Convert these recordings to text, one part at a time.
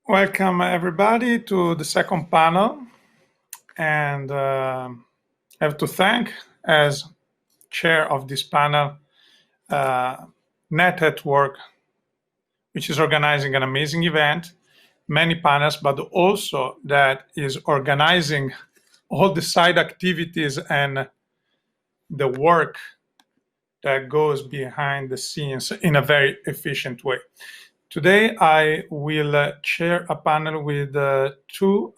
Welcome everybody to the second panel, and I have to thank, as chair of this panel, Net at Work, which is organizing an amazing event, many panels, but also that is organizing all the side activities and the work that goes behind the scenes in a very efficient way. Today, I will chair a panel with two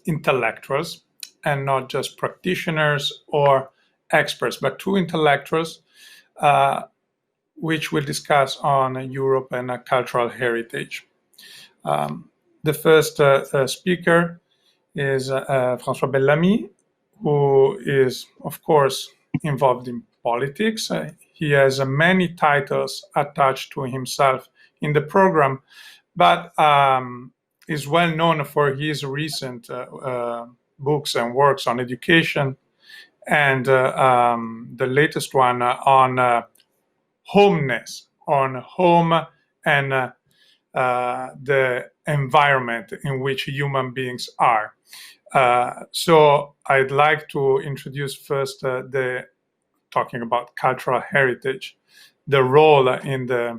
intellectuals, and not just practitioners or experts, but two intellectuals, which will discuss on Europe and cultural heritage. The first speaker is François Bellamy, who is, of course, involved in politics. He has many titles attached to himself in the program, but is well known for his recent books and works on education, and the latest one on homeness, on home and the environment in which human beings are. So I'd like to introduce first talking about cultural heritage, the role in the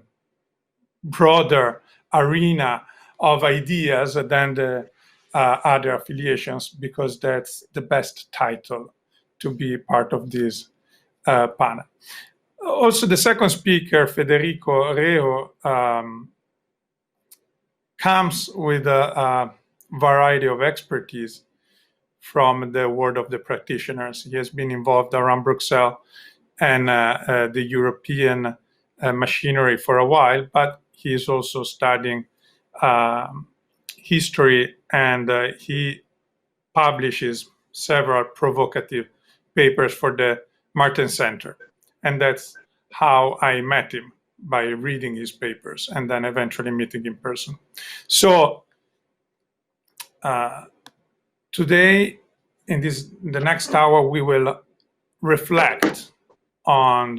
broader arena of ideas than the other affiliations, because that's the best title to be part of this panel. Also, the second speaker, Federico Reho, comes with a variety of expertise from the world of the practitioners. He has been involved around Brussels and the European machinery for a while, but he is also studying history, and he publishes several provocative papers for the Martens Center. And that's how I met him, by reading his papers and then eventually meeting in person. So today, in the next hour, we will reflect on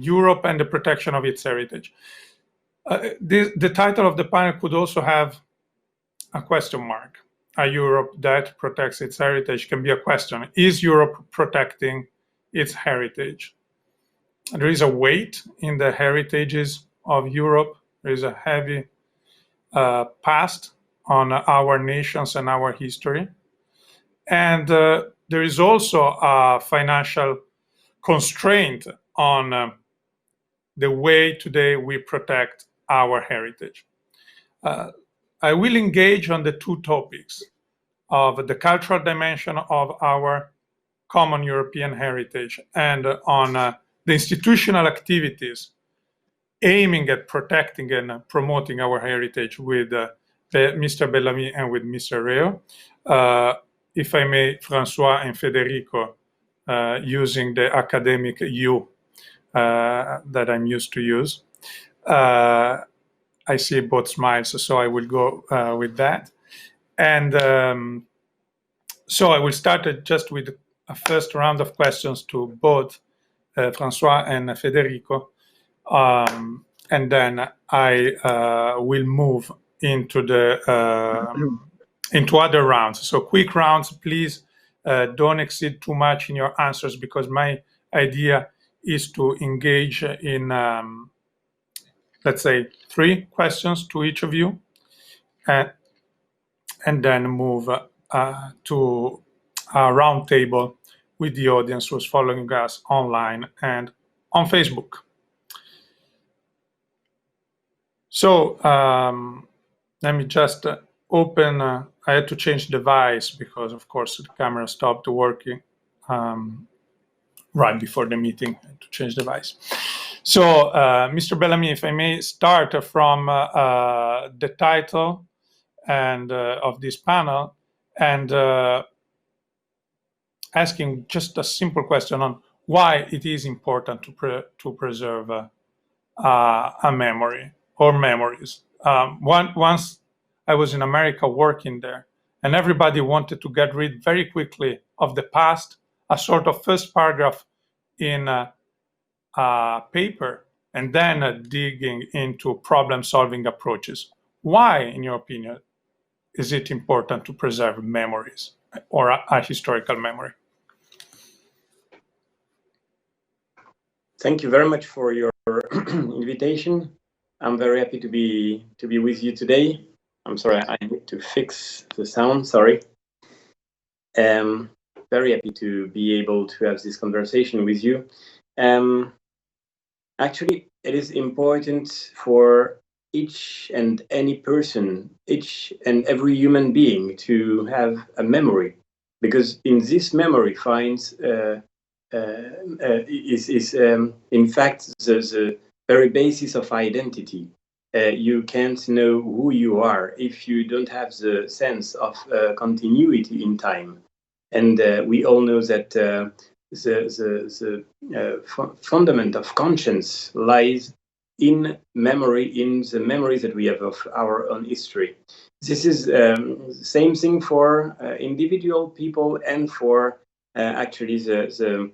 Europe and the protection of its heritage. The title of the panel could also have a question mark. A Europe that protects its heritage can be a question. Is Europe protecting its heritage? There is a weight in the heritages of Europe. There is a heavy past on our nations and our history. And there is also a financial constraint on the way today we protect our heritage. I will engage on the two topics of the cultural dimension of our common European heritage and on the institutional activities aiming at protecting and promoting our heritage with Mr. Bellamy and with Mr. Reho. If I may, François and Federico, using the academic you that I'm used to use. I see both smiles, so I will go with that. And so I will start just with a first round of questions to both François and Federico. And then I will move into into other rounds. So quick rounds, please don't exceed too much in your answers, because my idea is to engage in, let's say, 3 questions to each of you, and then move to a round table with the audience who's following us online and on Facebook. So let me just open. I had to change device because, of course, the camera stopped working right before the meeting. I had to change device. So, Mr. Bellamy, if I may start from the title and of this panel, and asking just a simple question on why it is important to preserve a memory or memories. Once I was in America working there, and everybody wanted to get rid very quickly of the past, a sort of first paragraph in a paper, and then digging into problem-solving approaches. why, in your opinion, is it important to preserve memories or a historical memory? Thank you very much for your invitation. I'm very happy to be with you today. I'm sorry, I need to fix the sound. Sorry. Very happy to be able to have this conversation with you. Actually, it is important for each and any person, each and every human being, to have a memory, because in this memory finds is in fact the very basis of identity. You can't know who you are if you don't have the sense of continuity in time. And we all know that the fundament of conscience lies in memory, in the memories that we have of our own history. This is the same thing for individual people and for actually the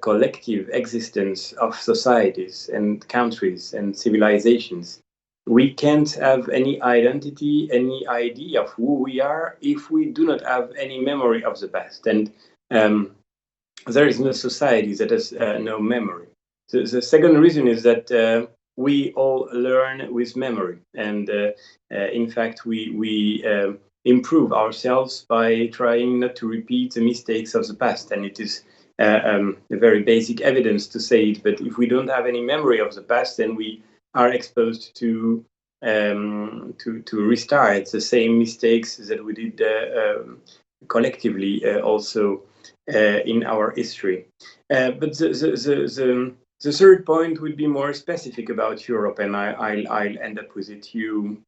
collective existence of societies and countries and civilizations. We can't have any identity, any idea of who we are if we do not have any memory of the past. And there is no society that has no memory. The second reason is that we all learn with memory. And in fact, we improve ourselves by trying not to repeat the mistakes of the past. And it is a very basic evidence to say it. But if we don't have any memory of the past, then we are exposed to restart the same mistakes that we did collectively also in our history. But the third point would be more specific about Europe, and I'll end up with it. You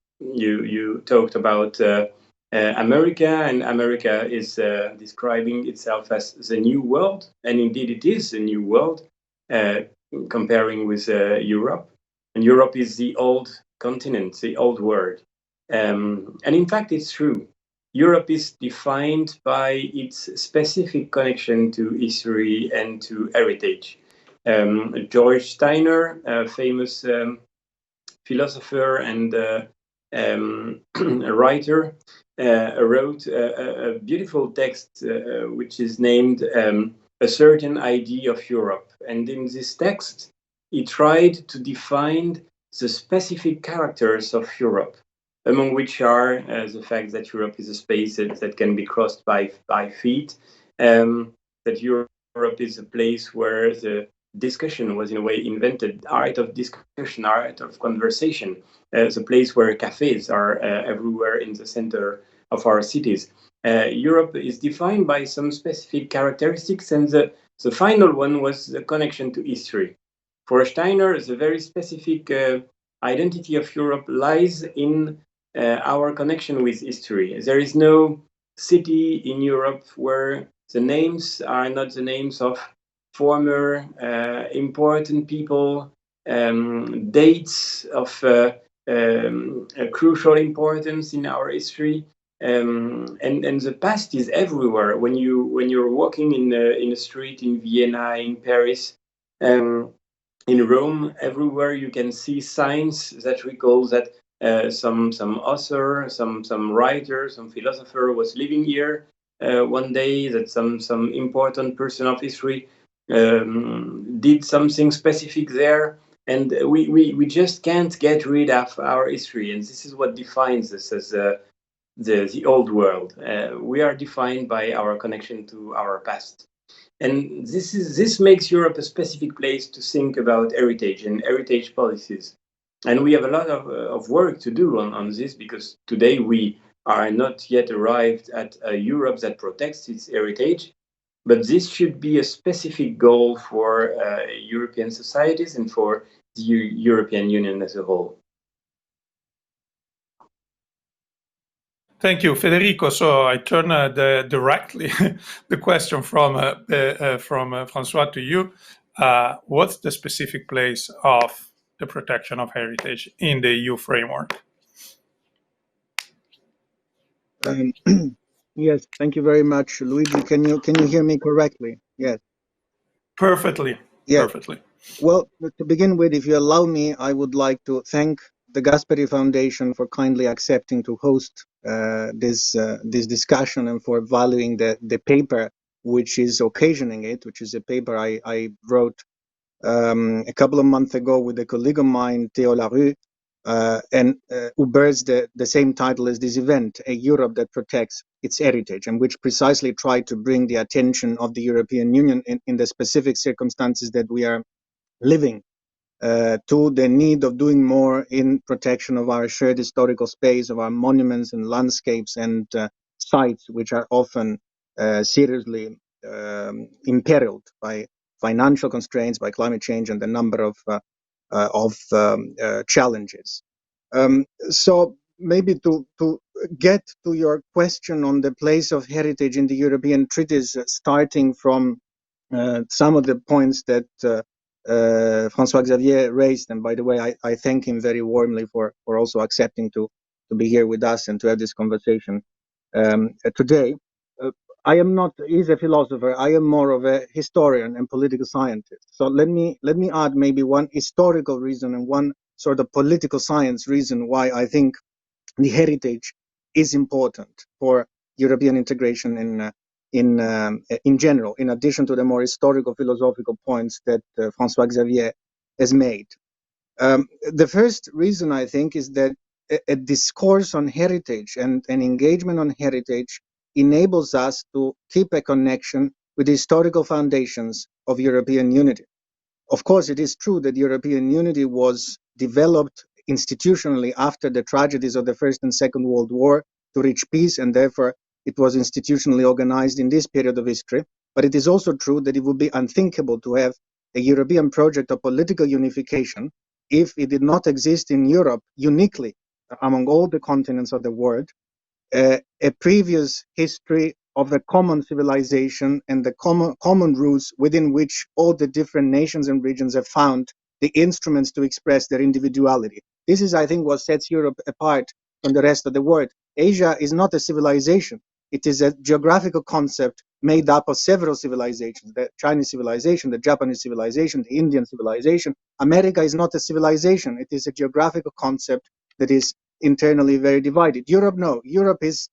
talked about America, and America is describing itself as the new world, and indeed it is the new world, comparing with Europe. And Europe is the old continent, the old world. And in fact, it's true. Europe is defined by its specific connection to history and to heritage. George Steiner, a famous philosopher and a writer, wrote a beautiful text which is named A Certain Idea of Europe. And in this text, he tried to define the specific characters of Europe, among which are the fact that Europe is a space that can be crossed by feet, that Europe is a place where the discussion was in a way invented, art of discussion, art of conversation, the place where cafes are everywhere in the center of our cities. Europe is defined by some specific characteristics, and the final one was the connection to history. For Steiner, the very specific identity of Europe lies in our connection with history. There is no city in Europe where the names are not the names of former important people, dates of crucial importance in our history. And the past is everywhere. When you're walking in a street in Vienna, in Paris, in Rome, everywhere you can see signs that recall that some author, some writer, some philosopher was living here one day, that some important person of history did something specific there, and we just can't get rid of our history, and this is what defines us as the old world. We are defined by our connection to our past. And this makes Europe a specific place to think about heritage and heritage policies. And we have a lot of work to do on this, because today we are not yet arrived at a Europe that protects its heritage. But this should be a specific goal for European societies and for the European Union as a whole. Thank you, Federico. So I turn directly the question from François to you. What's the specific place of the protection of heritage in the EU framework? Yes, thank you very much, Luigi. Can you hear me correctly? Yes. Perfectly. Yes. Perfectly. Well, to begin with, if you allow me, I would like to thank the Gasperi Foundation for kindly accepting to host this discussion and for valuing the paper which is occasioning it, which is a paper I wrote a couple of months ago with a colleague of mine, Theo Larue, and who bears the same title as this event, A Europe That Protects Its Heritage, and which precisely tried to bring the attention of the European Union in the specific circumstances that we are living to the need of doing more in protection of our shared historical space, of our monuments and landscapes and sites, which are often seriously imperiled by financial constraints, by climate change, and a number of challenges. So maybe to get to your question on the place of heritage in the European treaties, starting from some of the points that François-Xavier raised, and by the way, I thank him very warmly for also accepting to be here with us and to have this conversation today. I am not, he's a philosopher, I am more of a historian and political scientist. So let me add maybe one historical reason and one sort of political science reason why I think the heritage is important for European integration in general, in addition to the more historical philosophical points that François-Xavier has made. The first reason, I think, is that a discourse on heritage and an engagement on heritage enables us to keep a connection with the historical foundations of European unity. Of course, it is true that European unity was developed institutionally after the tragedies of the First and Second World War to reach peace, and therefore it was institutionally organized in this period of history. But it is also true that it would be unthinkable to have a European project of political unification if it did not exist in Europe uniquely among all the continents of the world, a previous history of the common civilization and the common rules within which all the different nations and regions have found the instruments to express their individuality. This is, I think, what sets Europe apart from the rest of the world. Asia is not a civilization. It is a geographical concept made up of several civilizations, the Chinese civilization, the Japanese civilization, the Indian civilization. America is not a civilization. It is a geographical concept that is internally very divided. Europe, no. Europe is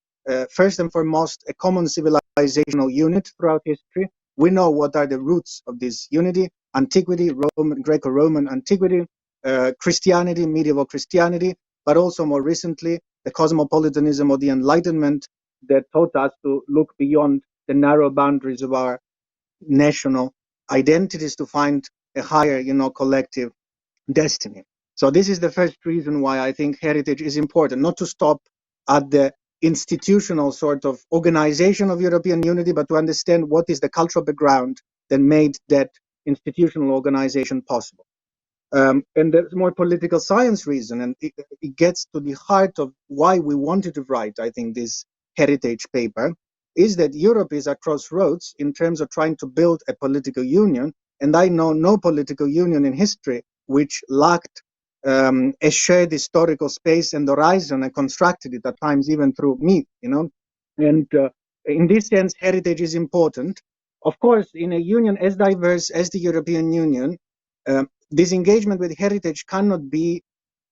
first and foremost a common civilizational unit throughout history. We know what are the roots of this unity: antiquity, Roman, Greco-Roman antiquity, Christianity, medieval Christianity, but also more recently the cosmopolitanism of the Enlightenment that taught us to look beyond the narrow boundaries of our national identities to find a higher, collective destiny. So this is the first reason why I think heritage is important, not to stop at the institutional sort of organization of European unity, but to understand what is the cultural background that made that institutional organization possible. And there's more political science reason, and it gets to the heart of why we wanted to write, I think, this heritage paper, is that Europe is at crossroads in terms of trying to build a political union, and I know no political union in history which lacked a shared historical space and horizon and constructed it at times even through myth, And in this sense, heritage is important. Of course, in a union as diverse as the European Union, this engagement with heritage cannot be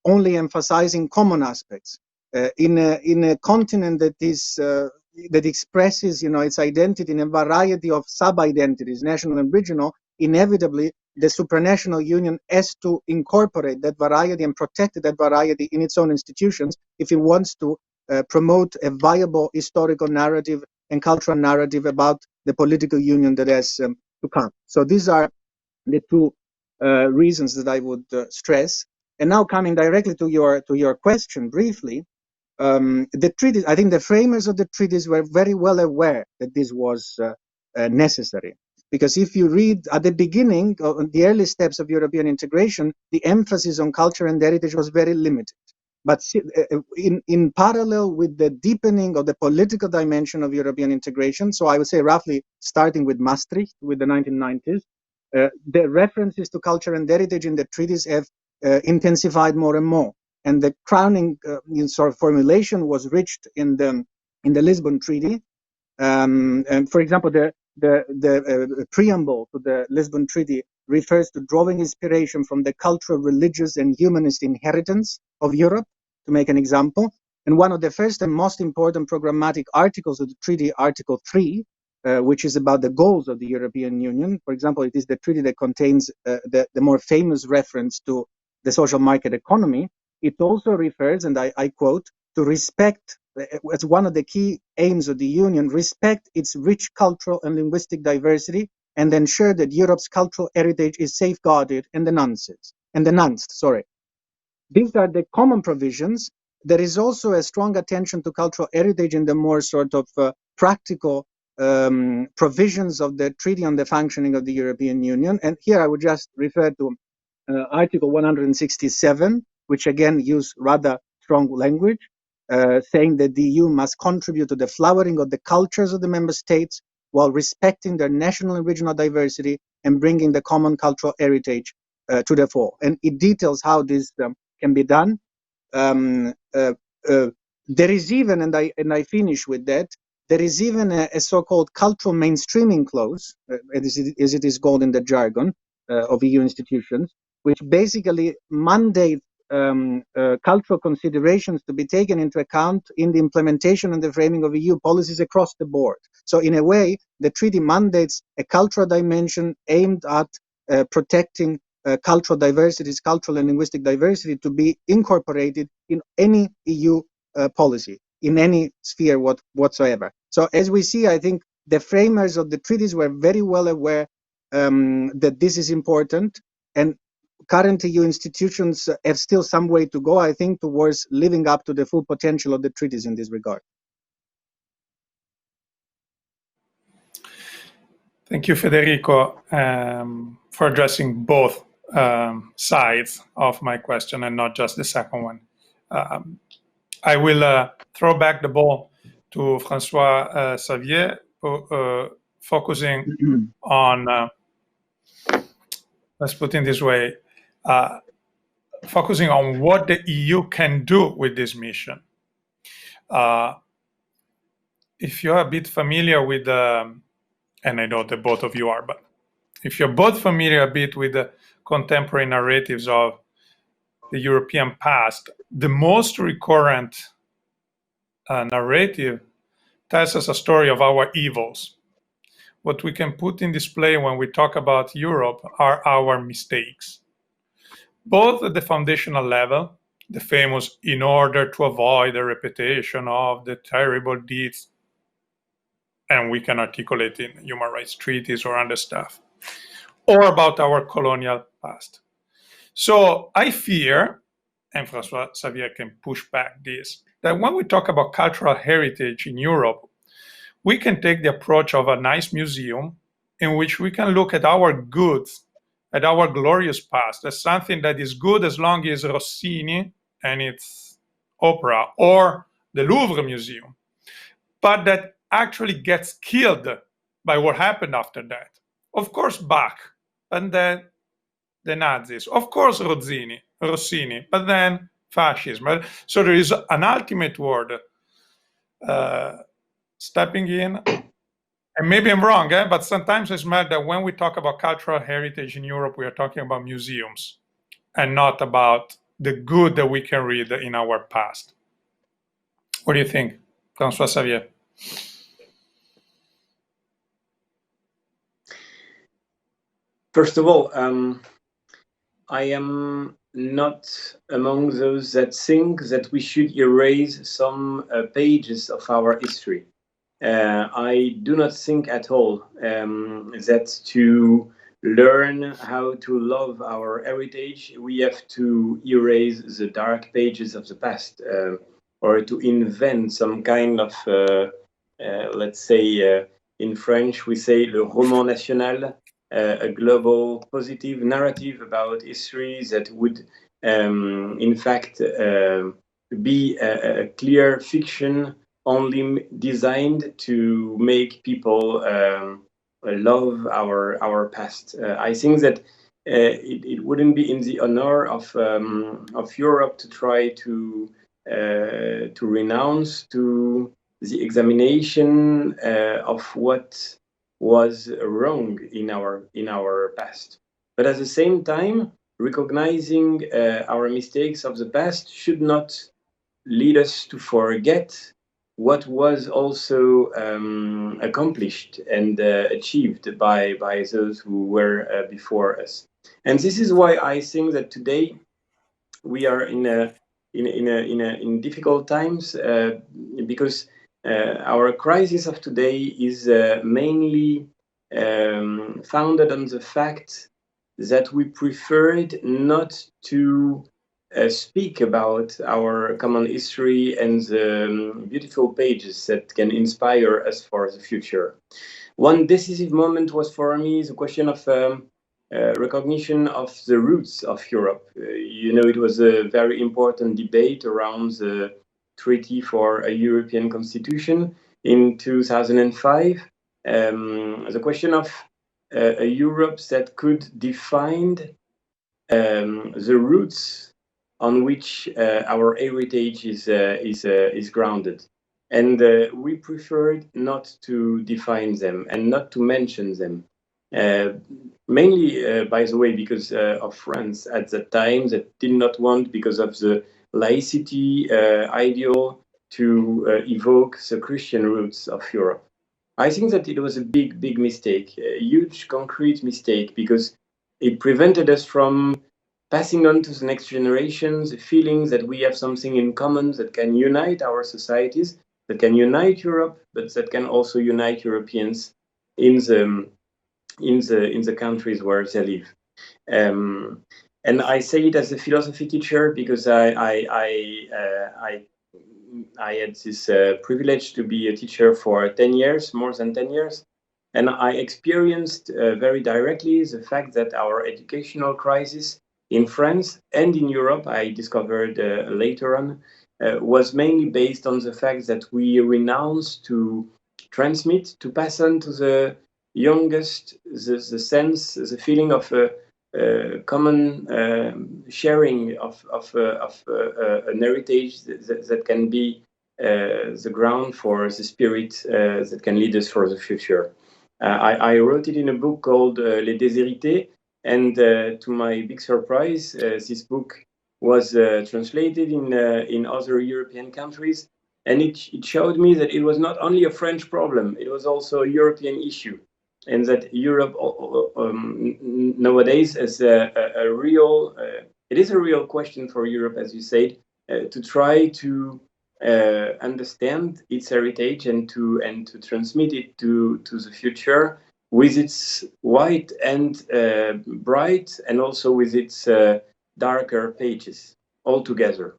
only emphasizing common aspects. In a continent that is that expresses, its identity in a variety of sub-identities, national and regional, inevitably the supranational union has to incorporate that variety and protect that variety in its own institutions if it wants to promote a viable historical narrative and cultural narrative about the political union that has to come. So these are the two reasons that I would stress. And now coming directly to your question briefly, the treaties, I think the framers of the treaties were very well aware that this was necessary. Because if you read at the beginning, the early steps of European integration, the emphasis on culture and heritage was very limited. But in parallel with the deepening of the political dimension of European integration, so I would say roughly starting with Maastricht, with the 1990s, the references to culture and heritage in the treaties have intensified more and more. And the crowning sort of formulation was reached in the Lisbon Treaty. And for example, the preamble to the Lisbon Treaty refers to drawing inspiration from the cultural, religious, and humanist inheritance of Europe, to make an example. And one of the first and most important programmatic articles of the treaty, Article 3, which is about the goals of the European Union. For example, it is the treaty that contains the more famous reference to the social market economy. It also refers, and I quote, to respect, as one of the key aims of the Union, respect its rich cultural and linguistic diversity and ensure that Europe's cultural heritage is safeguarded and enhanced. These are the common provisions. There is also a strong attention to cultural heritage in the more sort of practical provisions of the Treaty on the Functioning of the European Union. And here I would just refer to Article 167, which again use rather strong language, saying that the EU must contribute to the flowering of the cultures of the member states while respecting their national and regional diversity and bringing the common cultural heritage to the fore. And it details how this can be done. There is even, and I finish with that, there is even a so-called cultural mainstreaming clause, as it is called in the jargon of EU institutions, which basically mandates cultural considerations to be taken into account in the implementation and the framing of EU policies across the board. So in a way, the treaty mandates a cultural dimension aimed at protecting cultural diversities, cultural and linguistic diversity, to be incorporated in any EU policy, in any sphere whatsoever. So as we see, I think the framers of the treaties were very well aware that this is important, and current EU institutions have still some way to go, I think, towards living up to the full potential of the treaties in this regard. Thank you, Federico, for addressing both sides of my question and not just the second one. I will throw back the ball to François-Xavier, focusing on, let's put it this way, focusing on what the EU can do with this mission. If you're a bit familiar with, and I know that both of you are, but if you're both familiar a bit with the contemporary narratives of the European past, the most recurrent narrative tells us a story of our evils. What we can put in display when we talk about Europe are our mistakes, both at the foundational level, the famous "in order to avoid a repetition of the terrible deeds," and we can articulate in human rights treaties or other stuff, or about our colonial past. So I fear, and François-Xavier can push back this, that when we talk about cultural heritage in Europe, we can take the approach of a nice museum in which we can look at our goods, at our glorious past, as something that is good as long as Rossini and its opera, or the Louvre Museum, but that actually gets killed by what happened after that. Of course, Bach, and then the Nazis. Of course, Rossini, but then fascism. So there is an ultimate word stepping in. And maybe I'm wrong, but sometimes I smell that when we talk about cultural heritage in Europe, we are talking about museums and not about the good that we can read in our past. What do you think, François-Xavier? First of all, I am not among those that think that we should erase some pages of our history. I do not think at all that to learn how to love our heritage, we have to erase the dark pages of the past, or to invent some kind of, let's say, in French, we say le roman national, a global positive narrative about history that would, in fact, be a clear fiction only designed to make people love our past. I think that it wouldn't be in the honor of Europe to try to renounce to the examination of what was wrong in our past. But at the same time, recognizing our mistakes of the past should not lead us to forget what was also accomplished and achieved by those who were before us. And this is why I think that today we are in difficult times, because our crisis of today is mainly founded on the fact that we preferred not to speak about our common history and the beautiful pages that can inspire us for the future. One decisive moment was for me the question of recognition of the roots of Europe. It was a very important debate around the Treaty for a European Constitution in 2005. The question of a Europe that could define the roots on which our heritage is grounded. And we preferred not to define them and not to mention them. Mainly, by the way, because of France at that time that did not want, because of the laicity ideal, to evoke the Christian roots of Europe. I think that it was a big, big mistake, a huge, concrete mistake, because it prevented us from passing on to the next generations the feeling that we have something in common that can unite our societies, that can unite Europe, but that can also unite Europeans in the countries where they live. And I say it as a philosophy teacher because I had this privilege to be a teacher for 10 years, more than 10 years. And I experienced very directly the fact that our educational crisis in France and in Europe, I discovered later on, was mainly based on the fact that we renounced to transmit, to pass on to the youngest the sense, the feeling of common sharing of an heritage that can be the ground for the spirit that can lead us for the future. I wrote it in a book called Les Déshérités, and to my big surprise, this book was translated in other European countries, and it showed me that it was not only a French problem, it was also a European issue, and that Europe nowadays is a real, it is a real question for Europe, as you said, to try to understand its heritage and to transmit it to the future with its white and bright, and also with its darker pages all together.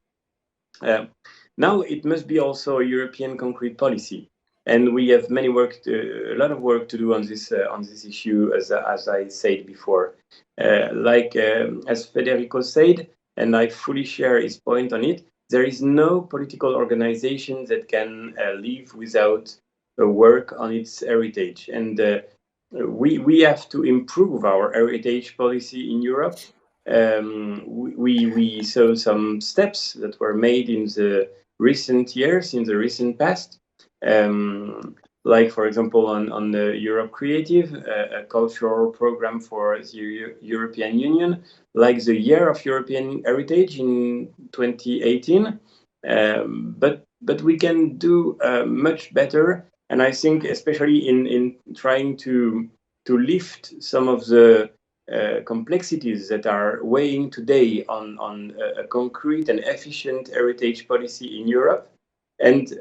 Now it must be also a European concrete policy, and we have a lot of work to do on this issue, as I said before. As Federico said, and I fully share his point on it, there is no political organization that can live without work on its heritage, and we have to improve our heritage policy in Europe. We saw some steps that were made in the recent years, in the recent past, like, for example, on the Europe Creative, a cultural program for the European Union, like the Year of European Heritage in 2018. But we can do much better, and I think especially in trying to lift some of the complexities that are weighing today on a concrete and efficient heritage policy in Europe. And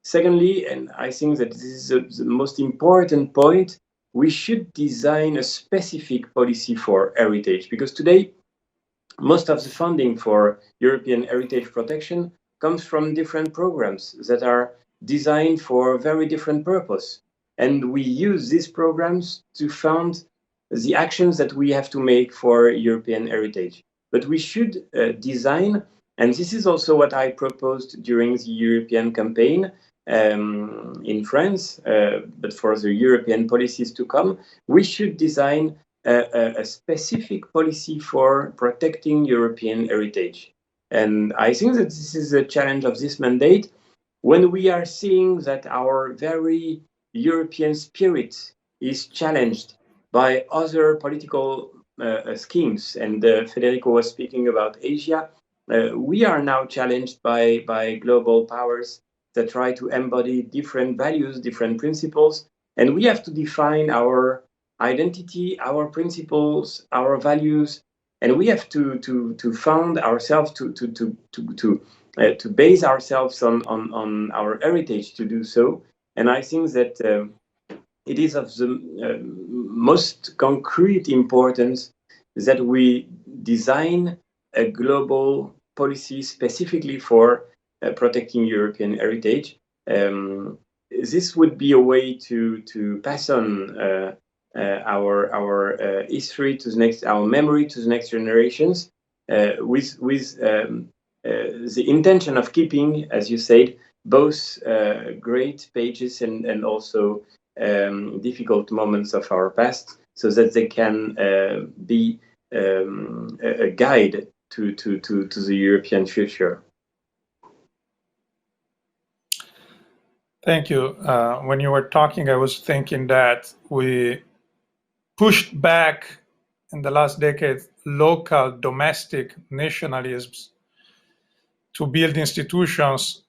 secondly, and I think that this is the most important point, we should design a specific policy for heritage, because today most of the funding for European heritage protection comes from different programs that are designed for very different purpose. And we use these programs to fund the actions that we have to make for European heritage. But we should design, and this is also what I proposed during the European campaign in France, but for the European policies to come, we should design a specific policy for protecting European heritage. And I think that this is a challenge of this mandate, when we are seeing that our very European spirit is challenged by other political schemes. And Federico was speaking about Asia. We are now challenged by global powers that try to embody different values, different principles, and we have to define our identity, our principles, our values, and we have to found ourselves to base ourselves on our heritage to do so. And I think that it is of the most concrete importance that we design a global policy specifically for protecting European heritage. This would be a way to pass on our history to the next, our memory to the next generations, with the intention of keeping, as you said, both great pages and also difficult moments of our past, so that they can be a guide to the European future. Thank you. When you were talking, I was thinking that we pushed back in the last decade local domestic nationalisms to build institutions,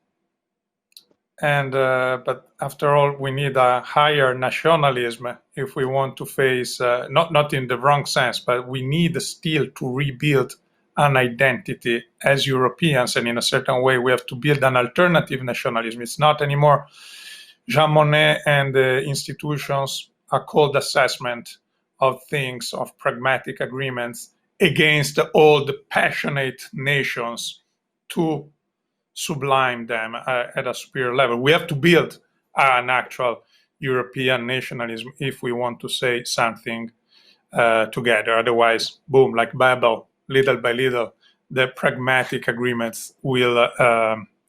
and but after all, we need a higher nationalism if we want to face, not in the wrong sense, but we need still to rebuild an identity as Europeans, and in a certain way we have to build an alternative nationalism. It's not anymore Jean Monnet and the institutions, a cold assessment of things, of pragmatic agreements against all the passionate nations to sublime them at a superior level. We have to build an actual European nationalism if we want to say something together. Otherwise, boom, like Babel, little by little, the pragmatic agreements will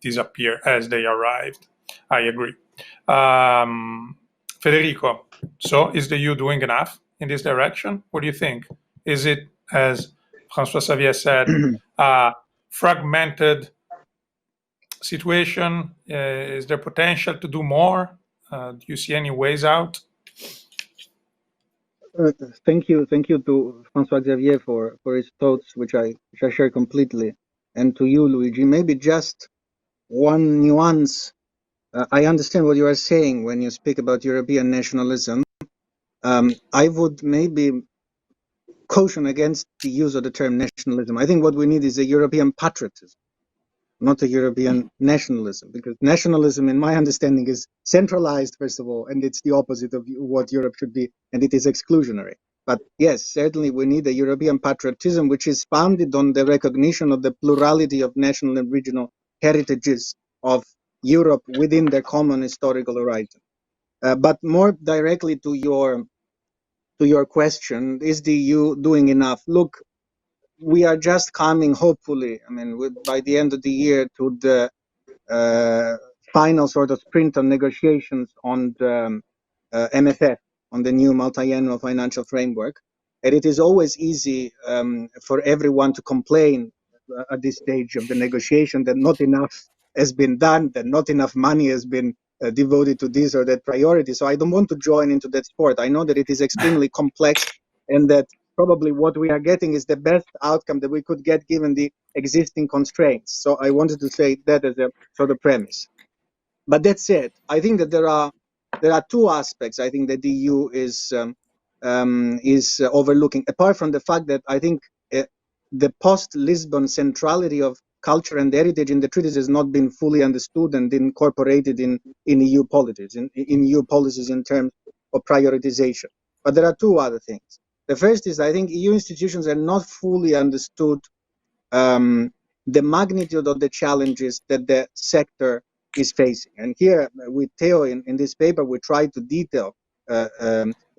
disappear as they arrived. I agree. Federico, so is the EU doing enough in this direction? What do you think? Is it, as François-Xavier said, fragmented situation? Is there potential to do more? Do you see any ways out? Thank you to François-Xavier for his thoughts, which I share completely, and to you, Luigi. Maybe just one nuance. I understand what you are saying when you speak about European nationalism. I would maybe caution against the use of the term nationalism. I think what we need is a European patriotism, not a European nationalism, because nationalism, in my understanding, is centralized, first of all, and it's the opposite of what Europe should be, and it is exclusionary. But yes, certainly we need a European patriotism, which is founded on the recognition of the plurality of national and regional heritages of Europe within their common historical horizon. But more directly to your question, is the EU doing enough? Look, we are just coming, hopefully, I mean, by the end of the year, to the final sort of sprint on negotiations on the MFF, on the new multi-annual financial framework. And it is always easy for everyone to complain at this stage of the negotiation that not enough has been done, that not enough money has been devoted to this or that priority. So I don't want to join into that sport. I know that it is extremely complex, and that probably what we are getting is the best outcome that we could get given the existing constraints. So I wanted to say that as a sort of premise. But that said, I think that there are two aspects I think that the EU is overlooking, apart from the fact that I think the post-Lisbon centrality of culture and heritage in the treaties has not been fully understood and incorporated in EU policies, in EU policies in terms of prioritization. But there are two other things. The first is I think EU institutions are not fully understood the magnitude of the challenges that the sector is facing. And here with Theo in this paper, we try to detail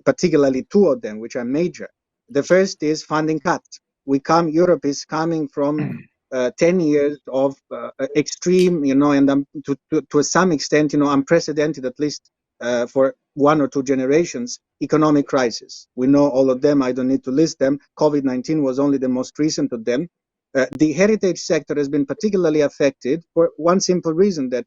particularly two of them, which are major. The first is funding cuts. Europe is coming from 10 years of extreme, and to some extent, unprecedented, at least for one or two generations, economic crisis. We know all of them. I don't need to list them. COVID-19 was only the most recent of them. The heritage sector has been particularly affected for one simple reason, that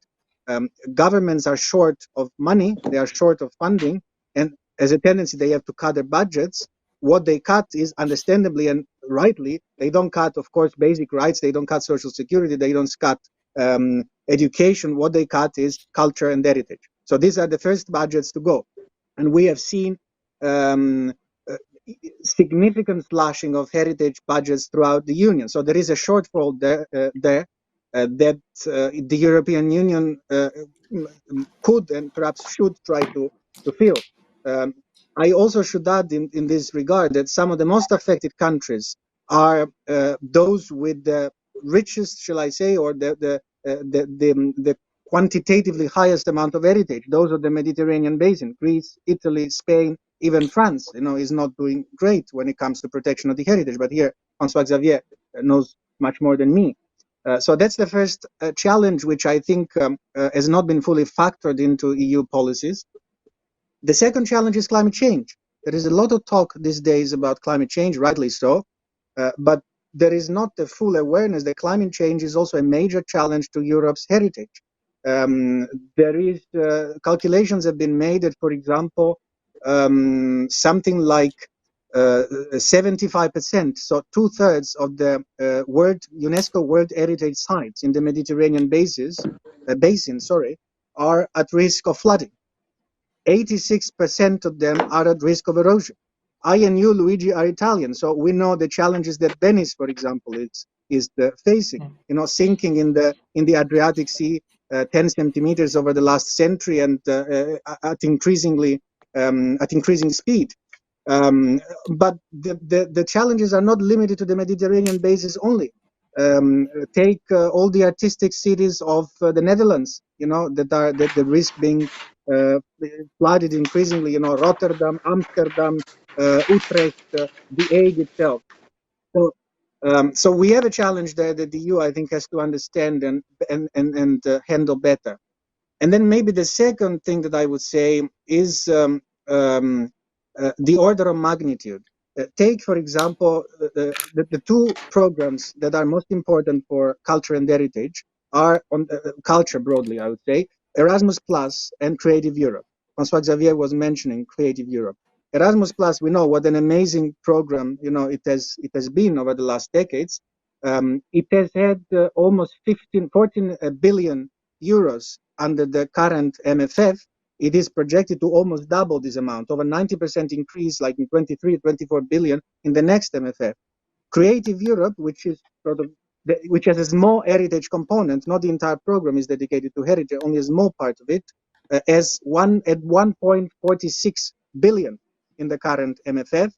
governments are short of money, they are short of funding, and as a tendency, they have to cut their budgets. What they cut is, understandably and rightly, they don't cut, of course, basic rights. They don't cut social security. They don't cut education. What they cut is culture and heritage. So these are the first budgets to go. And we have seen significant slashing of heritage budgets throughout the Union. So there is a shortfall there, that the European Union could and perhaps should try to fill. I also should add in this regard that some of the most affected countries are those with the richest, shall I say, or the quantitatively highest amount of heritage. Those of the Mediterranean basin: Greece, Italy, Spain, even France, is not doing great when it comes to protection of the heritage. But here, François-Xavier knows much more than me. So that's the first challenge, which I think has not been fully factored into EU policies. The second challenge is climate change. There is a lot of talk these days about climate change, rightly so, but there is not the full awareness that climate change is also a major challenge to Europe's heritage. There is calculations have been made that, for example, something like 75%, so 2/3 of the UNESCO World Heritage sites in the Mediterranean basin, are at risk of flooding. 86% of them are at risk of erosion. I and you, Luigi, are Italian, so we know the challenges that Venice, for example, is facing. Sinking in the Adriatic Sea 10 centimeters over the last century, and at increasing speed. But the challenges are not limited to the Mediterranean basin only. Take all the artistic cities of the Netherlands, that risk being flooded increasingly. Rotterdam, Amsterdam, Utrecht, The Hague itself. So we have a challenge there that the EU, I think, has to understand and handle better. And then maybe the second thing that I would say is the order of magnitude. Take, for example, the two programs that are most important for culture and heritage are on culture broadly, I would say, Erasmus Plus and Creative Europe. François-Xavier was mentioning Creative Europe. Erasmus Plus, we know what an amazing program it has been over the last decades. It has had almost 14 billion euros under the current MFF. It is projected to almost double this amount, over 90% increase, like in 23, 24 billion in the next MFF. Creative Europe, which is which has a small heritage component, not the entire program is dedicated to heritage, only a small part of it, at 1.46 billion in the current MFF,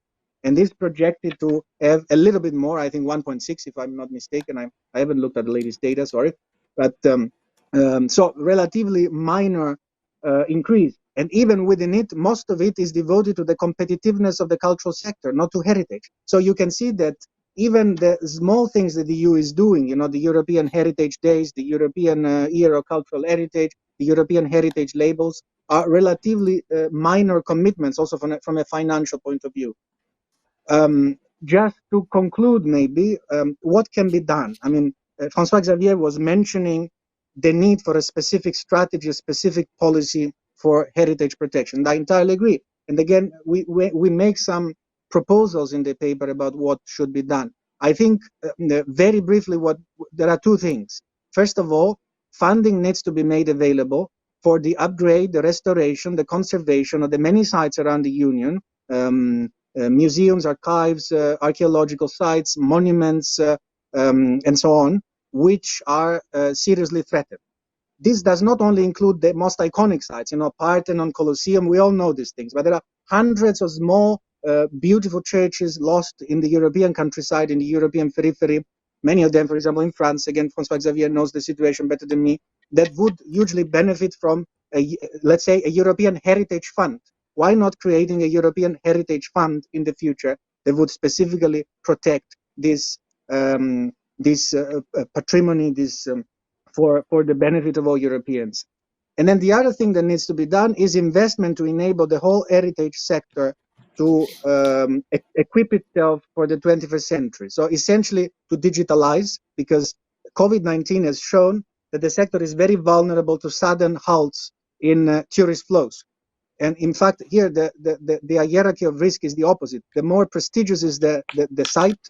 and is projected to have a little bit more, I think 1.6, if I'm not mistaken. I haven't looked at the latest data, sorry, but so relatively minor increase. And even within it, most of it is devoted to the competitiveness of the cultural sector, not to heritage. So you can see that even the small things that the EU is doing, the European Heritage Days, the European Year of Cultural Heritage, the European Heritage Labels, are relatively minor commitments, also from a financial point of view. Just to conclude, maybe, what can be done? I mean, François-Xavier was mentioning the need for a specific strategy, a specific policy for heritage protection. And I entirely agree. And again, we make some proposals in the paper about what should be done. I think very briefly, there are two things. First of all, funding needs to be made available for the upgrade, the restoration, the conservation of the many sites around the Union, museums, archives, archaeological sites, monuments, and so on, which are seriously threatened. This does not only include the most iconic sites, Parthenon, Colosseum, we all know these things, but there are hundreds of small, beautiful churches lost in the European countryside, in the European periphery, many of them, for example, in France. Again, François-Xavier knows the situation better than me, that would hugely benefit from, let's say, a European heritage fund. Why not creating a European heritage fund in the future that would specifically protect this patrimony, for the benefit of all Europeans? And then the other thing that needs to be done is investment to enable the whole heritage sector to equip itself for the 21st century. So essentially to digitalize, because COVID-19 has shown that the sector is very vulnerable to sudden halts in tourist flows. And in fact, here the hierarchy of risk is the opposite. The more prestigious is the site,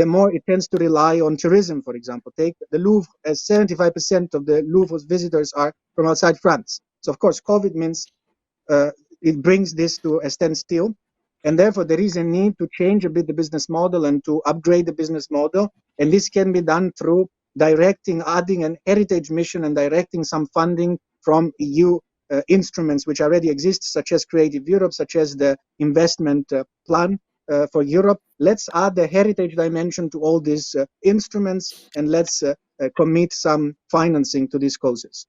the more it tends to rely on tourism. For example, take the Louvre, as 75% of the Louvre's visitors are from outside France. So of course, COVID means it brings this to a standstill, and therefore there is a need to change a bit the business model and to upgrade the business model. And this can be done through adding an heritage mission and directing some funding from EU instruments which already exist, such as Creative Europe, such as the investment plan for Europe. Let's add the heritage dimension to all these instruments, and let's commit some financing to these causes.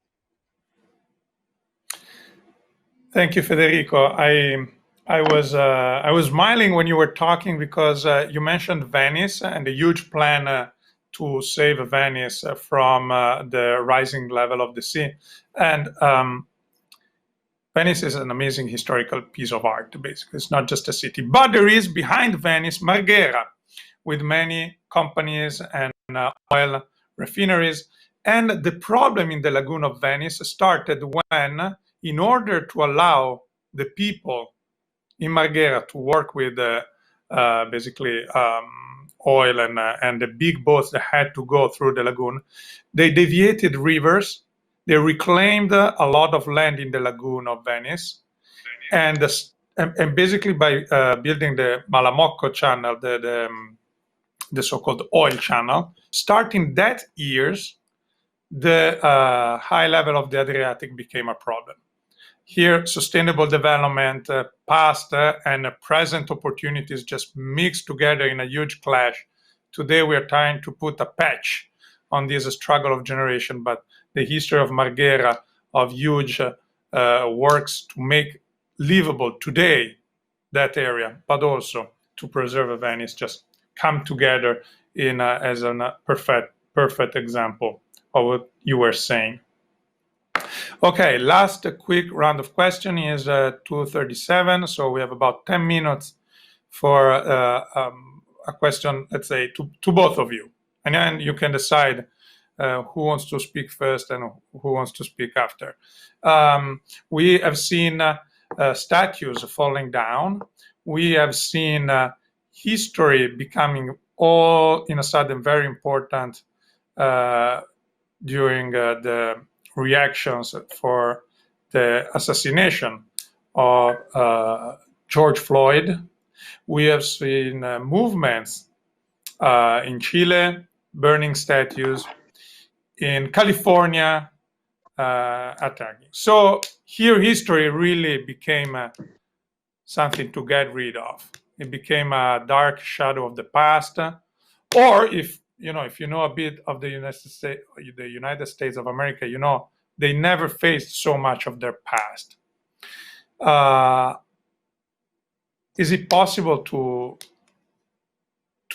Thank you, Federico. I was smiling when you were talking because you mentioned Venice and the huge plan to save Venice from the rising level of the sea. And Venice is an amazing historical piece of art, basically. It's not just a city. But there is behind Venice Marghera, with many companies and oil refineries. And the problem in the lagoon of Venice started when, in order to allow the people in Marghera to work with basically oil and the big boats that had to go through the lagoon, they deviated rivers. They reclaimed a lot of land in the lagoon of Venice, and basically by building the Malamocco channel, the so-called oil channel, starting that years, the high level of the Adriatic became a problem. Here, sustainable development, past and present opportunities just mixed together in a huge clash. Today, we are trying to put a patch on this struggle of generation, but the history of Marghera, of huge works to make livable today that area, but also to preserve Venice, just come together in as a perfect example of what you were saying. Okay, last quick round of question is 2:37, so we have about 10 minutes for a question, let's say, to both of you. And then you can decide who wants to speak first and who wants to speak after. We have seen statues falling down. We have seen history becoming all in a sudden very important during the reactions for the assassination of George Floyd. We have seen movements in Chile, burning statues, in California, attacking. So here history really became something to get rid of. It became a dark shadow of the past. Or if you know a bit of the United States of America, you know they never faced so much of their past. Is it possible to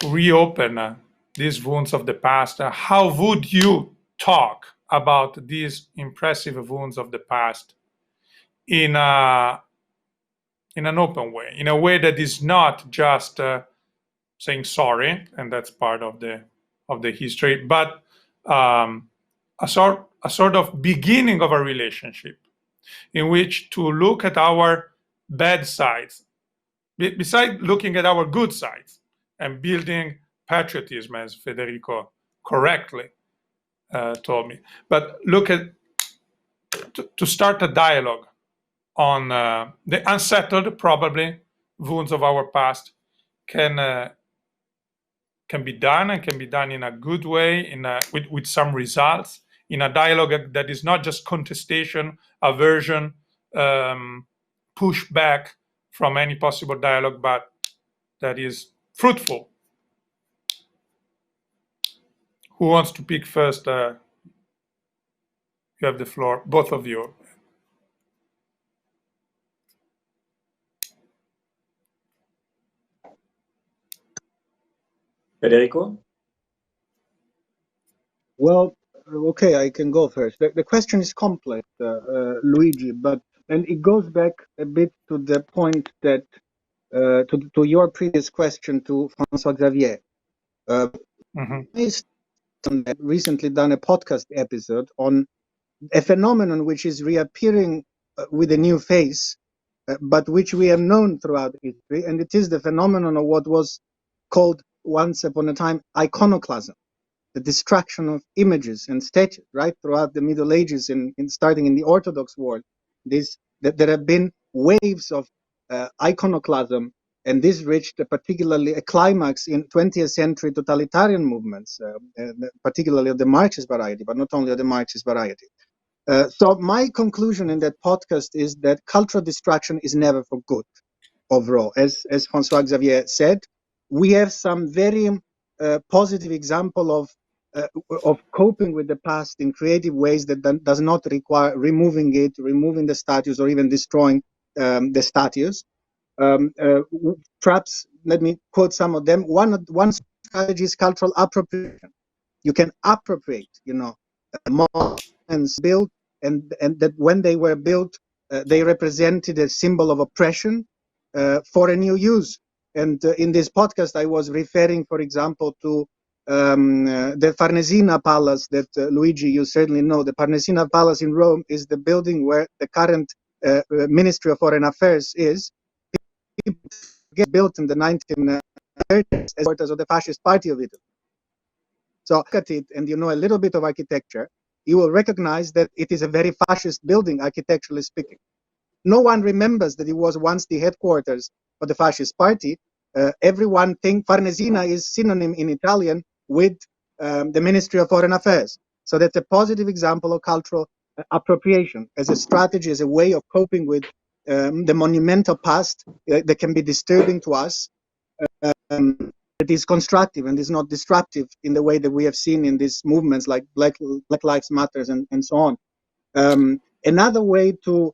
reopen these wounds of the past? How would you talk about these impressive wounds of the past in an open way, in a way that is not just saying sorry, and that's part of the history, but a sort of beginning of a relationship in which to look at our bad sides, besides looking at our good sides and building patriotism, as Federico correctly told me. But look at to start a dialogue on the unsettled, probably, wounds of our past can be done, and can be done in a good way, with some results, in a dialogue that is not just contestation, aversion, push back from any possible dialogue, but that is fruitful. Who wants to pick first? You have the floor, both of you. Federico? Well, okay, I can go first. The question is complex, Luigi, and it goes back a bit to the point that to your previous question to François-Xavier. Recently done a podcast episode on a phenomenon which is reappearing with a new face, but which we have known throughout history, and it is the phenomenon of what was called once upon a time iconoclasm, the destruction of images and statues, right, throughout the Middle Ages, starting in the Orthodox world. There have been waves of iconoclasm, and this reached particularly a climax in 20th century totalitarian movements, particularly of the Marxist variety, but not only of the Marxist variety. So my conclusion in that podcast is that cultural destruction is never for good overall. As François-Xavier said, we have some very positive example of coping with the past in creative ways that does not require removing the statues, or even destroying the statues. Perhaps let me quote some of them. One strategy is cultural appropriation. You can appropriate, monuments built, and that when they were built, they represented a symbol of oppression for a new use. And in this podcast, I was referring, for example, to the Farnesina Palace that Luigi, you certainly know. The Farnesina Palace in Rome is the building where the current Ministry of Foreign Affairs is. It built in the 1930s as supporters of the fascist party of Italy. So look at it, and you know a little bit of architecture, you will recognize that it is a very fascist building, architecturally speaking. No one remembers that it was once the headquarters of the fascist party. Everyone thinks Farnesina is synonym in Italian with the Ministry of Foreign Affairs. So that's a positive example of cultural appropriation as a strategy, as a way of coping with the monumental past that can be disturbing to us. It is constructive and is not disruptive in the way that we have seen in these movements like Black Lives Matters and so on. Another way to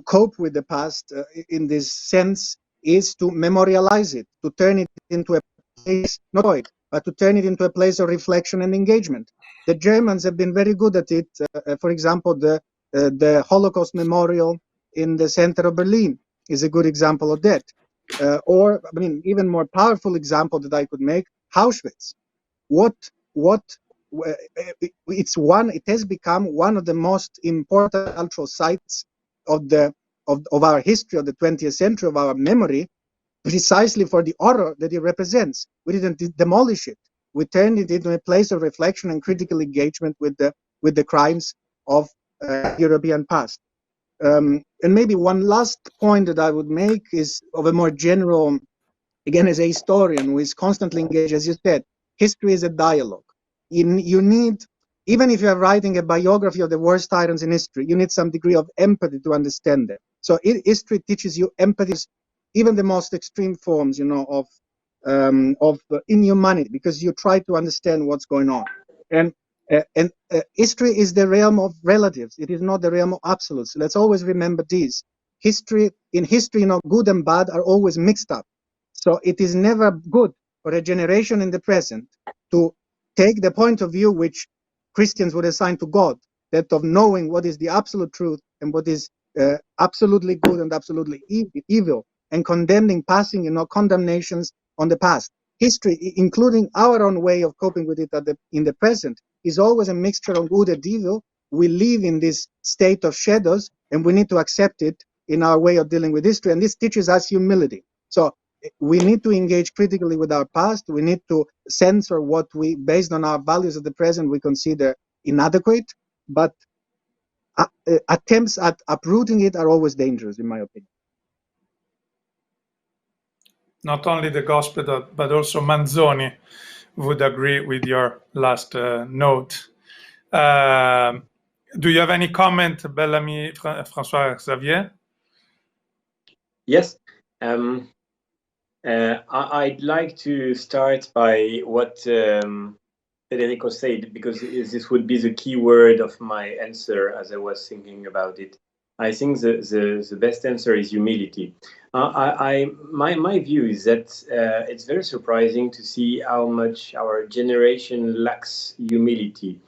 cope with the past in this sense is to memorialize it, to turn it into a place, not void, but to turn it into a place of reflection and engagement. The Germans have been very good at it. For example, the Holocaust Memorial in the center of Berlin is a good example of that. Or, I mean, even more powerful example that I could make, Auschwitz. It has become one of the most important cultural sites of our history, of the 20th century, of our memory, precisely for the horror that it represents. We didn't demolish it. We turned it into a place of reflection and critical engagement with the crimes of European past. And maybe one last point that I would make is of a more general, again, as a historian who is constantly engaged, as you said, history is a dialogue. You need, even if you are writing a biography of the worst tyrants in history, you need some degree of empathy to understand them. So history teaches you empathy, even the most extreme forms, of inhumanity, because you try to understand what's going on. And history is the realm of relatives. It is not the realm of absolutes. So let's always remember this. In history, good and bad are always mixed up. So it is never good for a generation in the present to take the point of view which Christians would assign to God, that of knowing what is the absolute truth and what is absolutely good and absolutely evil, and passing condemnations on the past. History, including our own way of coping with it in the present, is always a mixture of good and evil. We live in this state of shadows, and we need to accept it in our way of dealing with history. And this teaches us humility. So we need to engage critically with our past. We need to censor what we, based on our values of the present, we consider inadequate. But attempts at uprooting it are always dangerous, in my opinion. Not only the Gospel, but also Manzoni would agree with your last note. Do you have any comment, Bellamy, François-Xavier? Yes. I'd like to start by what Federico said, because this would be the key word of my answer as I was thinking about it. I think the best answer is humility. My view is that it's very surprising to see how much our generation lacks humility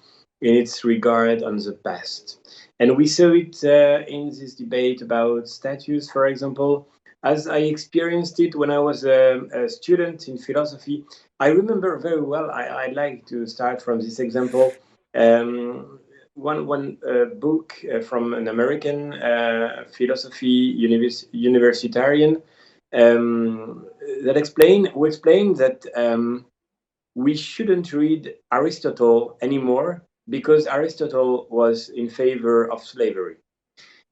in its regard on the past. And we saw it in this debate about statues, for example. As I experienced it when I was a student in philosophy, I remember very well, I'd like to start from this example. one book from an American philosophy universitarian who explained that we shouldn't read Aristotle anymore because Aristotle was in favor of slavery.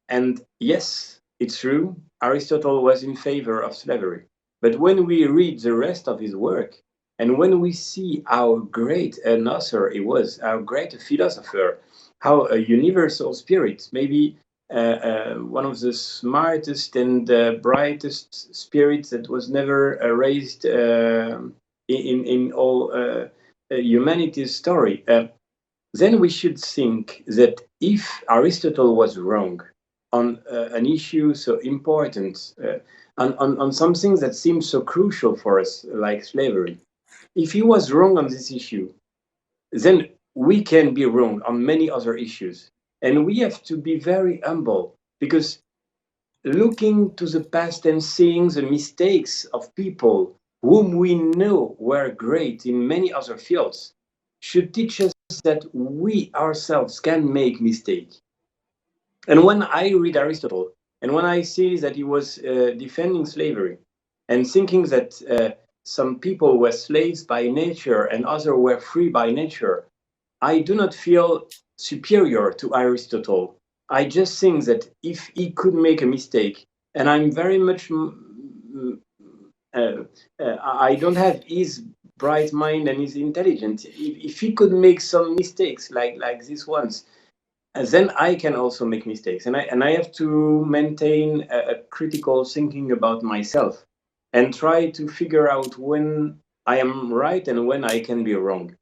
And yes, it's true, Aristotle was in favor of slavery. But when we read the rest of his work, and when we see how great an author he was, how great a philosopher, how a universal spirit, maybe one of the smartest and brightest spirits that was never raised in all humanity's story, then we should think that if Aristotle was wrong on an issue so important, on something that seems so crucial for us, like slavery, if he was wrong on this issue, then we can be wrong on many other issues. And we have to be very humble, because looking to the past and seeing the mistakes of people whom we know were great in many other fields should teach us that we ourselves can make mistakes. And when I read Aristotle, and when I see that he was defending slavery and thinking that some people were slaves by nature and others were free by nature, I do not feel superior to Aristotle. I just think that if he could make a mistake, and I'm very much, I don't have his bright mind and his intelligence. If he could make some mistakes like these ones, then I can also make mistakes, and I have to maintain a critical thinking about myself and try to figure out when I am right and when I can be wrong.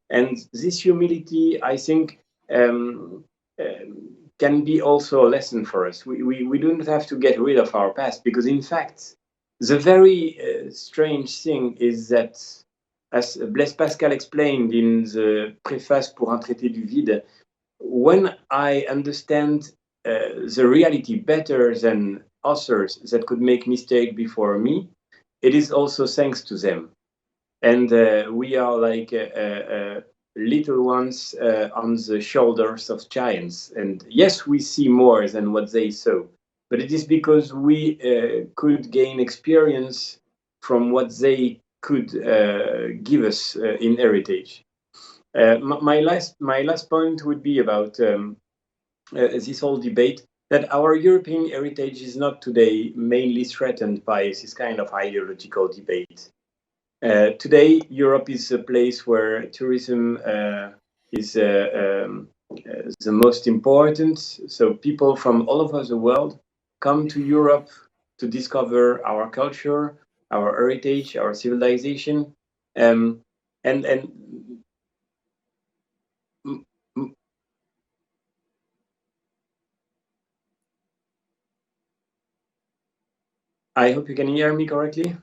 And this humility, I think, can be also a lesson for us. We don't have to get rid of our past, because in fact, the very strange thing is that, as Blaise Pascal explained in the Préface pour un traité du vide, when I understand the reality better than authors that could make mistakes before me, it is also thanks to them. And we are like little ones on the shoulders of giants. And yes, we see more than what they saw, but it is because we could gain experience from what they could give us in heritage. My last point would be about this whole debate, that our European heritage is not today mainly threatened by this kind of ideological debate. Today, Europe is a place where tourism is the most important. So people from all over the world come to Europe to discover our culture, our heritage, our civilization, and I hope you can hear me correctly.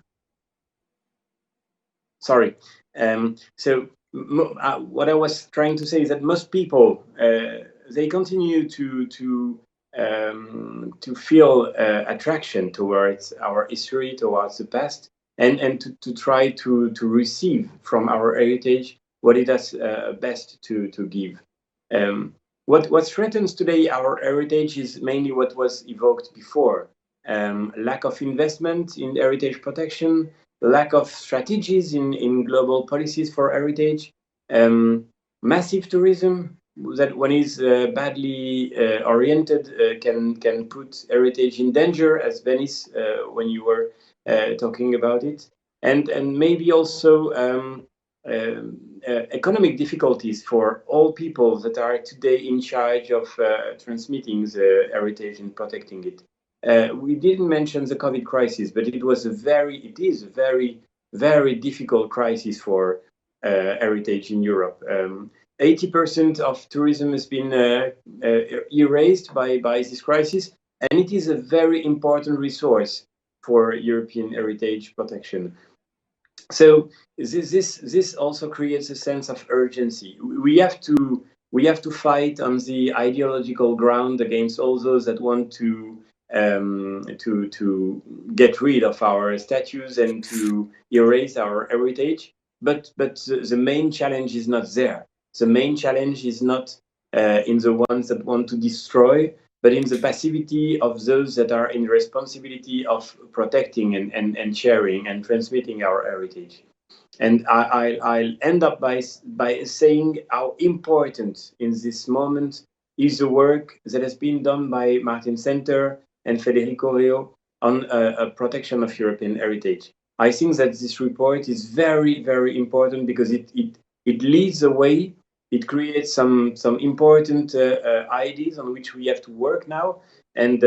Sorry. What I was trying to say is that most people they continue to feel attraction towards our history, towards the past, and to try to receive from our heritage what it has best to give. What threatens today our heritage is mainly what was evoked before: lack of investment in heritage protection, lack of strategies in global policies for heritage, massive tourism that, when is badly oriented, can put heritage in danger, as Venice, when you were talking about it, and maybe also economic difficulties for all people that are today in charge of transmitting the heritage and protecting it. We didn't mention the COVID crisis, but it is a very, very difficult crisis for heritage in Europe. 80% of tourism has been erased by this crisis, and it is a very important resource for European heritage protection. So this also creates a sense of urgency. We have to fight on the ideological ground against all those that want to get rid of our statues and to erase our heritage. But the main challenge is not there. The main challenge is not in the ones that want to destroy, but in the passivity of those that are in responsibility of protecting and sharing and transmitting our heritage. And I'll end up by saying how important in this moment is the work that has been done by Martin Center and Federico Reho on a protection of European heritage. I think that this report is very, very important because it leads the way. It creates some important ideas on which we have to work now, and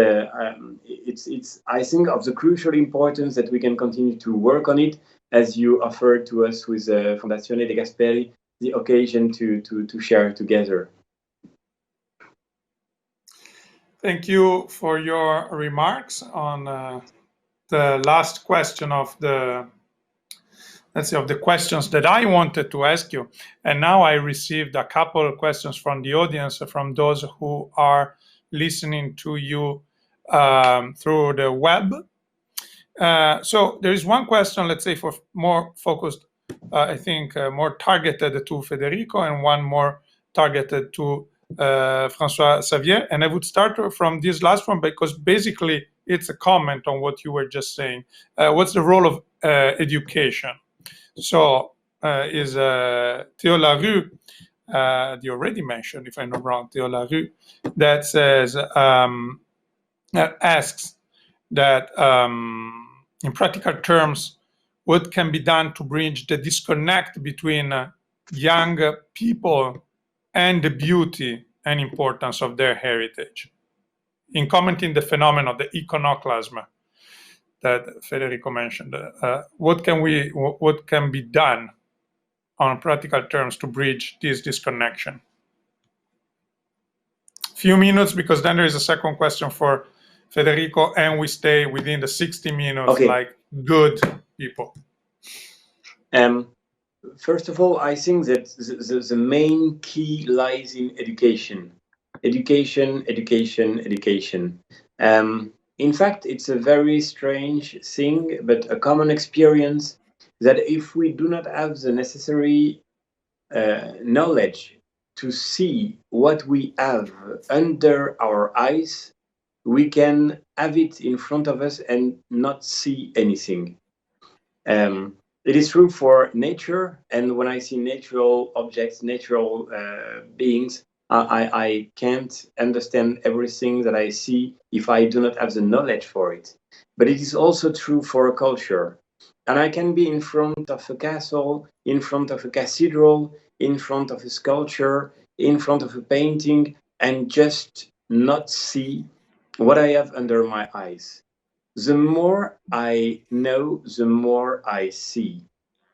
it's I think of the crucial importance that we can continue to work on it, as you offered to us with Fondazione De Gasperi the occasion to share together. Thank you for your remarks on the last question of the, let's say, of the questions that I wanted to ask you. And now I received a couple of questions from the audience, from those who are listening to you through the web. So there is one question, let's say, for more focused, I think, more targeted to Federico, and one more targeted to François-Xavier. And I would start from this last one because basically it's a comment on what you were just saying. What's the role of education? So is Théo Larue, the already mentioned, if I'm not wrong, Théo Larue, that says, asks that in practical terms, what can be done to bridge the disconnect between young people and the beauty and importance of their heritage? In commenting the phenomenon of the iconoclasm that Federico mentioned, what can be done on practical terms to bridge this disconnection? Few minutes, because then there is a second question for Federico, and we stay within the 60 minutes, okay, like good people. First of all, I think that the main key lies in education. Education, education, education. In fact, it's a very strange thing, but a common experience that if we do not have the necessary knowledge to see what we have under our eyes, we can have it in front of us and not see anything. It is true for nature, and when I see natural objects, natural beings, I can't understand everything that I see if I do not have the knowledge for it. But it is also true for a culture. And I can be in front of a castle, in front of a cathedral, in front of a sculpture, in front of a painting, and just not see what I have under my eyes. The more I know, the more I see.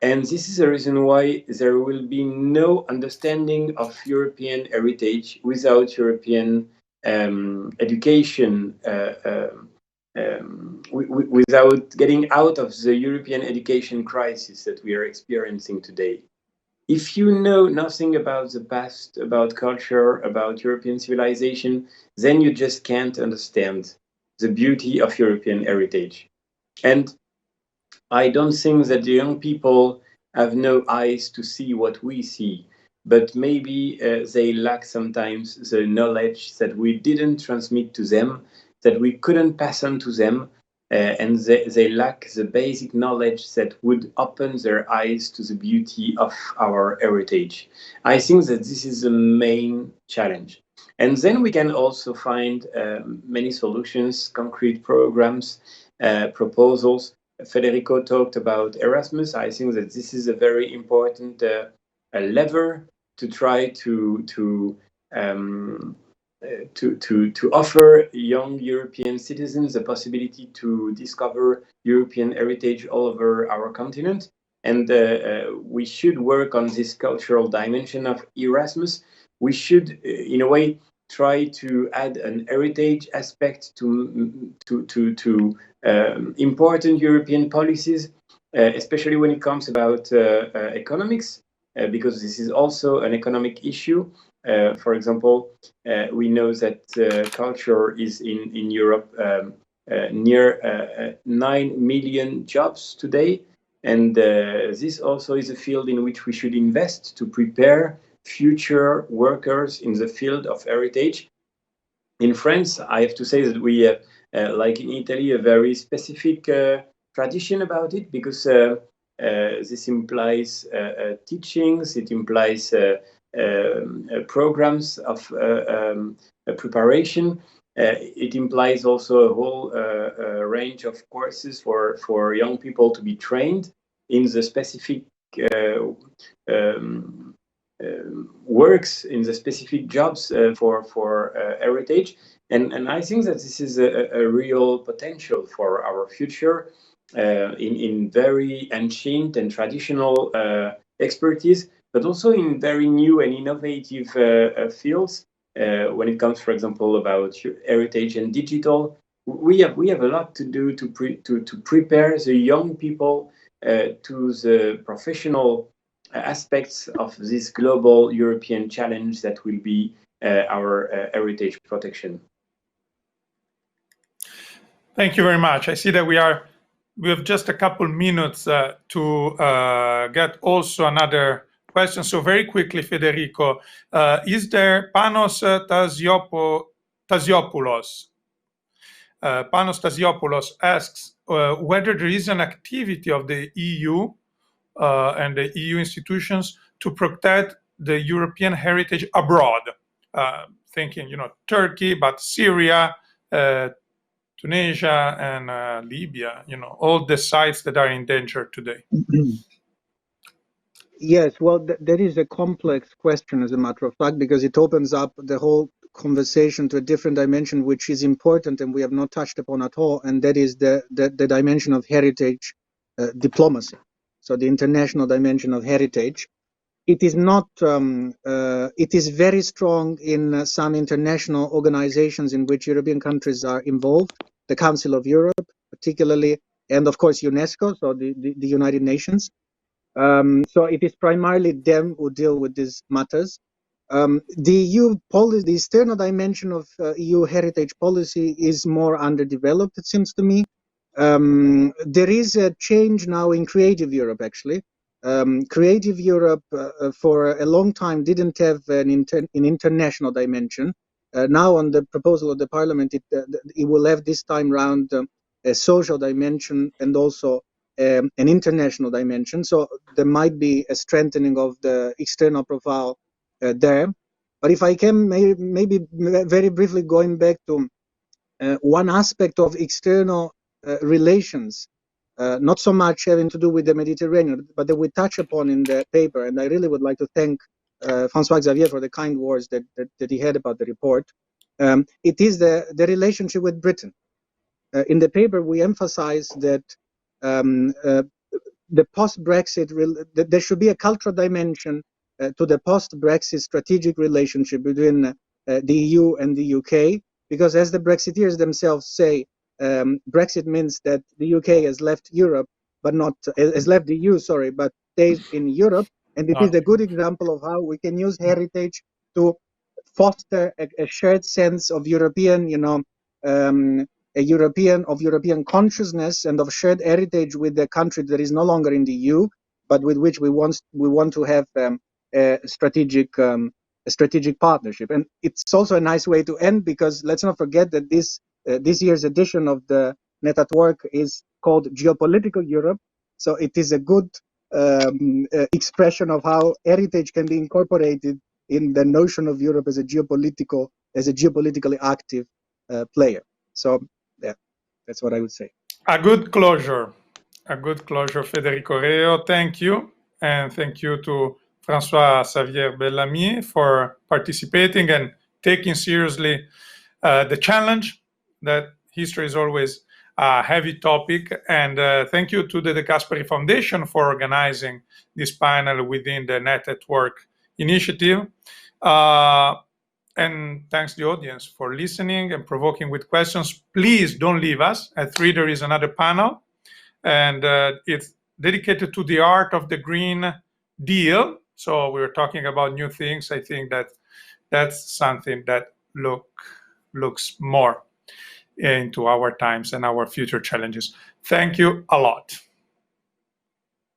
And this is the reason why there will be no understanding of European heritage without European education, without getting out of the European education crisis that we are experiencing today. If you know nothing about the past, about culture, about European civilization, then you just can't understand the beauty of European heritage. And I don't think that the young people have no eyes to see what we see, but maybe they lack sometimes the knowledge that we didn't transmit to them, that we couldn't pass on to them, and they lack the basic knowledge that would open their eyes to the beauty of our heritage. I think that this is the main challenge. And then we can also find many solutions, concrete programs, proposals. Federico talked about Erasmus. I think that this is a very important lever to try to offer young European citizens the possibility to discover European heritage all over our continent. And we should work on this cultural dimension of Erasmus. We should, in a way, try to add an heritage aspect to important European policies, especially when it comes about economics, because this is also an economic issue. For example, we know that culture is in Europe near 9 million jobs today. And this also is a field in which we should invest to prepare future workers in the field of heritage. In France, I have to say that we have, like in Italy, a very specific tradition about it, because this implies teachings, it implies programs of preparation. It implies also a whole range of courses for young people to be trained in the specific works, in the specific jobs for heritage. And I think that this is a real potential for our future in very ancient and traditional expertise, but also in very new and innovative fields. When it comes, for example, about heritage and digital, we have a lot to do to prepare the young people to the professional aspects of this global European challenge that will be our heritage protection. Thank you very much. I see that we have just a couple minutes to get also another question. So very quickly, Federico, is there Panos Tasiopoulos? Panos Tasiopoulos asks whether there is an activity of the EU and the EU institutions to protect the European heritage abroad, thinking, Turkey, but Syria, Tunisia, and Libya, all the sites that are in danger today. Yes, well, that is a complex question, as a matter of fact, because it opens up the whole conversation to a different dimension, which is important and we have not touched upon at all, and that is the dimension of heritage diplomacy. So the international dimension of heritage. It is not. It is very strong in some international organizations in which European countries are involved. The Council of Europe, particularly, and of course UNESCO, so the United Nations. So it is primarily them who deal with these matters. The EU policy, the external dimension of EU heritage policy is more underdeveloped, it seems to me. There is a change now in Creative Europe, actually. Creative Europe for a long time didn't have an international dimension. Now, on the proposal of the Parliament, it will have this time round a social dimension and also an international dimension. So there might be a strengthening of the external profile there. But if I can maybe very briefly going back to one aspect of external relations, not so much having to do with the Mediterranean, but that we touch upon in the paper. And I really would like to thank François-Xavier for the kind words that he had about the report. It is the relationship with Britain. In the paper, we emphasize that the post-Brexit, there should be a cultural dimension to the post-Brexit strategic relationship between the EU and the UK, because as the Brexiteers themselves say, Brexit means that the UK has left Europe, but not has left the EU, sorry, but stays in Europe. And it is a good example of how we can use heritage to foster a shared sense of European, European consciousness and of shared heritage with the country that is no longer in the EU, but with which we want to have a strategic partnership. And it's also a nice way to end, because let's not forget that this year's edition of the Net at Work is called Geopolitical Europe. So it is a good expression of how heritage can be incorporated in the notion of Europe as a geopolitically active player. So yeah, that's what I would say. A good closure, Federico. Reho, thank you. And thank you to François-Xavier Bellamy for participating and taking seriously the challenge that history is always a heavy topic. And thank you to the Gasperi Foundation for organizing this panel within the Net at Work initiative. And thanks to the audience for listening and provoking with questions. Please don't leave us. At 3, there is another panel, and it's dedicated to the art of the Green Deal. So we're talking about new things. I think that's something that looks more into our times and our future challenges. Thank you a lot.